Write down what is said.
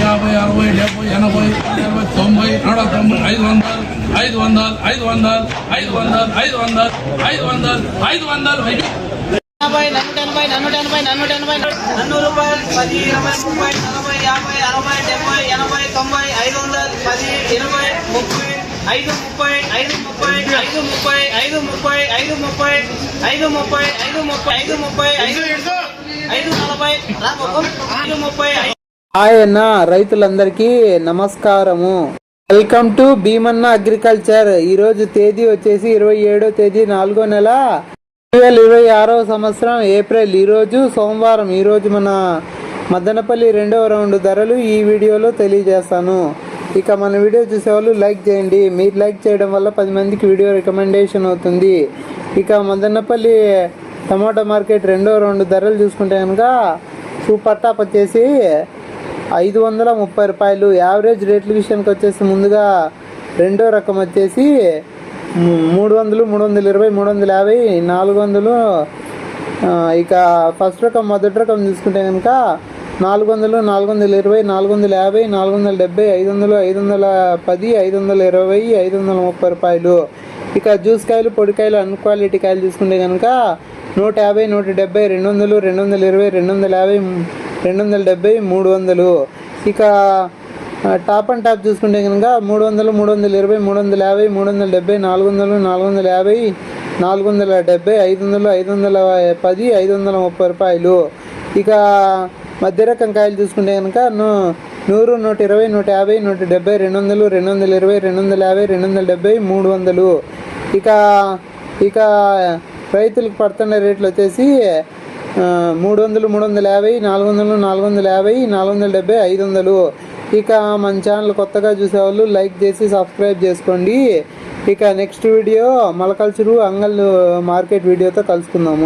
50 60 70 80 90 100 500 నన్ను రూపాయలు 10 20 30 40 50 60 70 80 90 100 10 20 30 ఆయన రైతులందరికీ నమస్కారము. Welcome to Bhimanna agriculture. ఈరోజు తేదీ వచ్చేసి 27వ తేదీ 4వ నెల 2026వ సంవత్సరం ఏప్రిల్. ఈరోజు సోమవారం. ఈరోజు మన మదనపల్లి 2వ రౌండ్ ధరలు ఈ వీడియోలో తెలియజేస్తాను. ఇక మన వీడియో చూసేవాళ్ళు లైక్ చేయండి. మీరు లైక్ చేయడం వల్ల 10 మందికి వీడియో రికమెండేషన్ అవుతుంది. ఇక మదనపల్లి టమాటా మార్కెట్ 2వ రౌండ్ ధరలు చూసుకుంటే కనుక సూపర్ టాప్ వచ్చేసి 530 రూపాయలు. యావరేజ్ రేట్ల విషయానికి వచ్చేసి ముందుగా రెండో రకం వచ్చేసి 300, 320, 350, 400. ఇక ఫస్ట్ రకం మొదటి రకం చూసుకుంటే కనుక 400, 420, 450, 470, 500, 510, 520, 530 రూపాయలు. ఇక జ్యూస్ కాయలు, పొడికాయలు, అన్ క్వాలిటీ కాయలు చూసుకుంటే కనుక 150, 170, 200, 220, 250, 270, 300. ఇక టాప్ అండ్ టాప్ చూసుకుంటే కనుక 300, 320, 350, 370, 400, 450, 470, 500, 510, 530 రూపాయలు. ఇక మధ్య రకం కాయలు చూసుకుంటే కనుక 100, 120, 150, 170, 200, 220, 250, 270, 300. ఇక రైతులకు పడుతున్న రేట్లు వచ్చేసి 300, 350, 400, 450, 470, 500. ఇక మన ఛానల్ కొత్తగా చూసేవాళ్ళు లైక్ చేసి సబ్స్క్రైబ్ చేసుకోండి. ఇక నెక్స్ట్ వీడియో మొలకల్చరు అంగల్ మార్కెట్ వీడియోతో కలుసుకుందాము.